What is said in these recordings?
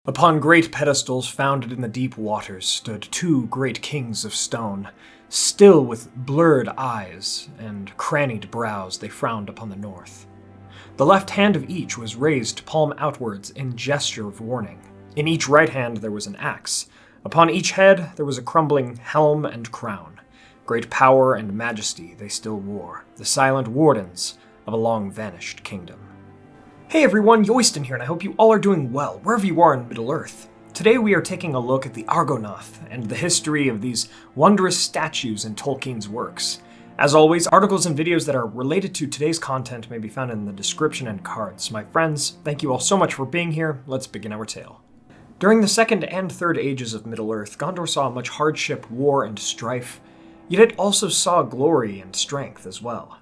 Upon great pedestals founded in the deep waters stood two great kings of stone. Still with blurred eyes and crannied brows they frowned upon the north. The left hand of each was raised palm outwards in gesture of warning. In each right hand there was an axe. Upon each head there was a crumbling helm and crown. Great power and majesty they still wore, the silent wardens of a long-vanished kingdom. Hey everyone, Yoiston here, and I hope you all are doing well, wherever you are in Middle-earth. Today we are taking a look at the Argonath and the history of these wondrous statues in Tolkien's works. As always, articles and videos that are related to today's content may be found in the description and cards. My friends, thank you all so much for being here. Let's begin our tale. During the Second and Third Ages of Middle-earth, Gondor saw much hardship, war, and strife, yet it also saw glory and strength as well.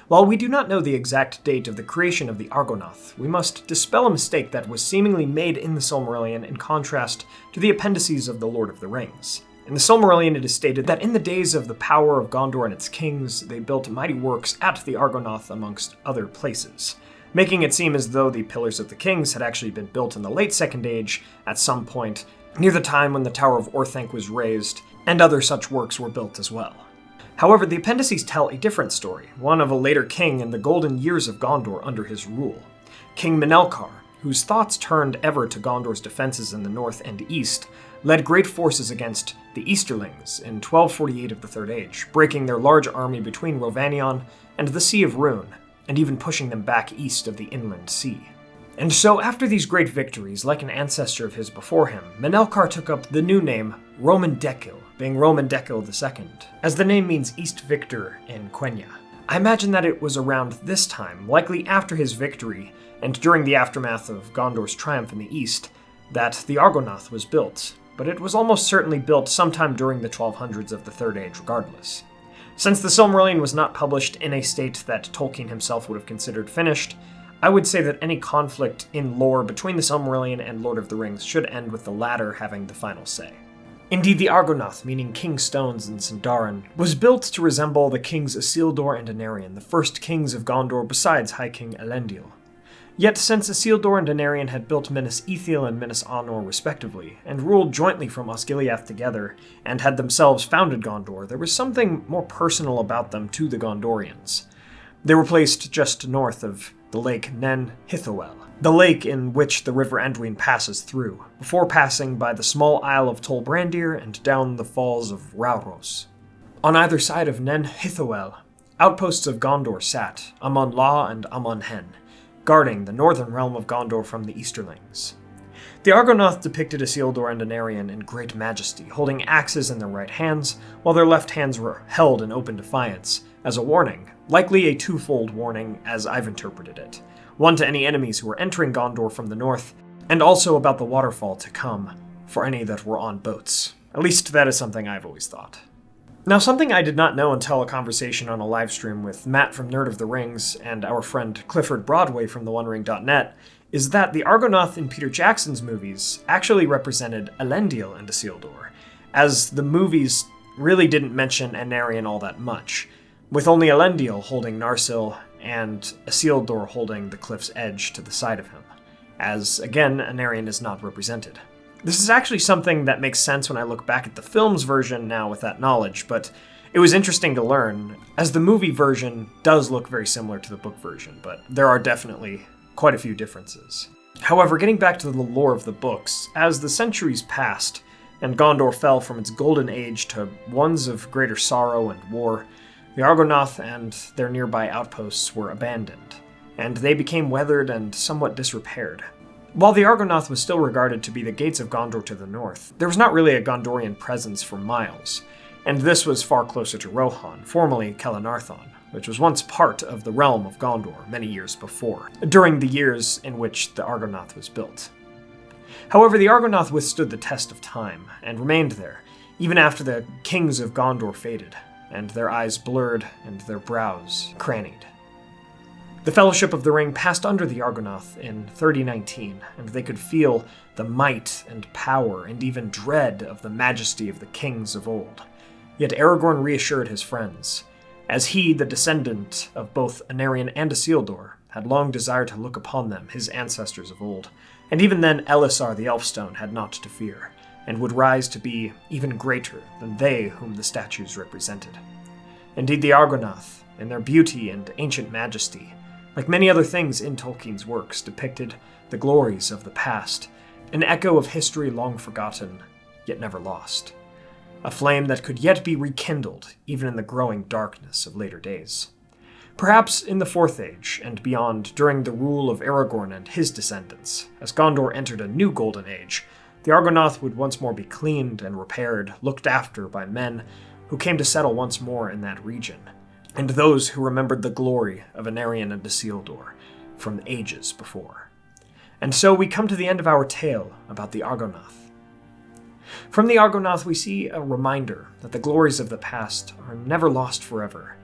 While we do not know the exact date of the creation of the Argonath, we must dispel a mistake that was seemingly made in the Silmarillion in contrast to the appendices of the Lord of the Rings. In the Silmarillion it is stated that in the days of the power of Gondor and its kings, they built mighty works at the Argonath amongst other places, making it seem as though the Pillars of the Kings had actually been built in the late Second Age at some point, near the time when the Tower of Orthanc was raised, and other such works were built as well. However, the appendices tell a different story, one of a later king in the golden years of Gondor under his rule. King Menelkar, whose thoughts turned ever to Gondor's defenses in the north and east, led great forces against the Easterlings in 1248 of the Third Age, breaking their large army between Rovanion and the Sea of Rhûn, and even pushing them back east of the Inland Sea. And so after these great victories, like an ancestor of his before him, Menelkar took up the new name Roman Decil, being Roman Decil II, as the name means East Victor in Quenya. I imagine that it was around this time, likely after his victory, and during the aftermath of Gondor's triumph in the east, that the Argonath was built, but it was almost certainly built sometime during the 1200s of the Third Age regardless. Since the Silmarillion was not published in a state that Tolkien himself would have considered finished, I would say that any conflict in lore between the Silmarillion and Lord of the Rings should end with the latter having the final say. Indeed, the Argonath, meaning King Stones in Sindarin, was built to resemble the kings Isildur and Anárion, the first kings of Gondor besides High King Elendil. Yet since Isildur and Anárion had built Minas Ithil and Minas Anor respectively, and ruled jointly from Osgiliath together, and had themselves founded Gondor, there was something more personal about them to the Gondorians. They were placed just north of the lake Nen Hithoel, the lake in which the river Anduin passes through, before passing by the small isle of Tol Brandir and down the falls of Rauros. On either side of Nen Hithoel, outposts of Gondor sat, Amon La and Amon Hen, guarding the northern realm of Gondor from the Easterlings. The Argonath depicted Isildur and Anárion in great majesty, holding axes in their right hands, while their left hands were held in open defiance, as a warning, likely a twofold warning as I've interpreted it. One to any enemies who were entering Gondor from the north, and also about the waterfall to come, for any that were on boats. At least that is something I've always thought. Now, something I did not know until a conversation on a livestream with Matt from Nerd of the Rings and our friend Clifford Broadway from theonering.net is that the Argonath in Peter Jackson's movies actually represented Elendil and Isildur, as the movies really didn't mention Anárion all that much, with only Elendil holding Narsil and Isildur holding the cliff's edge to the side of him, as, again, Anárion is not represented. This is actually something that makes sense when I look back at the film's version now with that knowledge, but it was interesting to learn, as the movie version does look very similar to the book version, but there are definitely quite a few differences. However, getting back to the lore of the books, as the centuries passed, and Gondor fell from its golden age to ones of greater sorrow and war, the Argonath and their nearby outposts were abandoned, and they became weathered and somewhat disrepaired. While the Argonath was still regarded to be the gates of Gondor to the north, there was not really a Gondorian presence for miles, and this was far closer to Rohan, formerly Kelenarthon, which was once part of the realm of Gondor many years before, during the years in which the Argonath was built. However, the Argonath withstood the test of time, and remained there, even after the kings of Gondor faded, and their eyes blurred and their brows crannied. The Fellowship of the Ring passed under the Argonath in 3019, and they could feel the might and power and even dread of the majesty of the kings of old. Yet Aragorn reassured his friends, as he, the descendant of both Anárion and Isildur, had long desired to look upon them, his ancestors of old, And even then, Elisar the Elfstone had naught to fear, and would rise to be even greater than they whom the statues represented. Indeed, the Argonath, in their beauty and ancient majesty, like many other things in Tolkien's works, depicted the glories of the past, an echo of history long forgotten, yet never lost. A flame that could yet be rekindled, even in the growing darkness of later days. Perhaps in the Fourth Age and beyond, during the rule of Aragorn and his descendants, as Gondor entered a new golden age, the Argonath would once more be cleaned and repaired, looked after by men who came to settle once more in that region, and those who remembered the glory of Anárion and Isildur from ages before. And so we come to the end of our tale about the Argonath. From the Argonath we see a reminder that the glories of the past are never lost forever.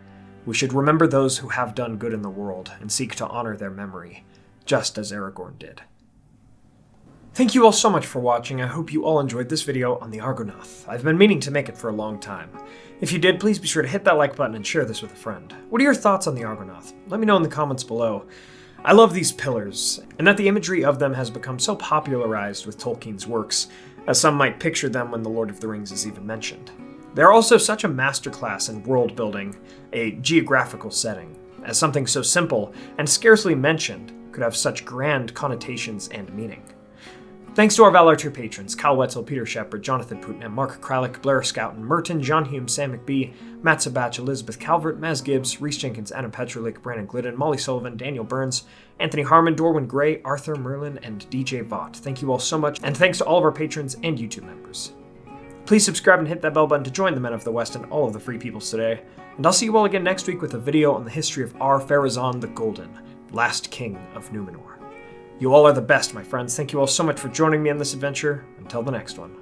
We should remember those who have done good in the world and seek to honor their memory, just as Aragorn did. Thank you all so much for watching. I hope you all enjoyed this video on the Argonath. I've been meaning to make it for a long time. If you did, please be sure to hit that like button and share this with a friend. What are your thoughts on the Argonath? Let me know in the comments below. I love these pillars, and that the imagery of them has become so popularized with Tolkien's works, as some might picture them when The Lord of the Rings is even mentioned. They're also such a masterclass in world building, a geographical setting, as something so simple and scarcely mentioned could have such grand connotations and meaning. Thanks to our Valar tier patrons, Kyle Wetzel, Peter Shepard, Jonathan Putnam, Mark Kralick, Blair Scouten, Merton, John Hume, Sam McBee, Matt Sibbach, Elizabeth Calvert, Maz Gibbs, Reese Jenkins, Anna Petrlik, Brandon Glidden, Molly Sullivan, Daniel Burns, Anthony Harmon, Dorwin Gray, Arthur, Merlin, and DJ Vaught. Thank you all so much, and thanks to all of our patrons and YouTube members. Please subscribe and hit that bell button to join the Men of the West and all of the free peoples today, and I'll see you all again next week with a video on the history of Ar-Pharazôn the Golden, last king of Númenor. You all are the best, my friends. Thank you all so much for joining me on this adventure. Until the next one.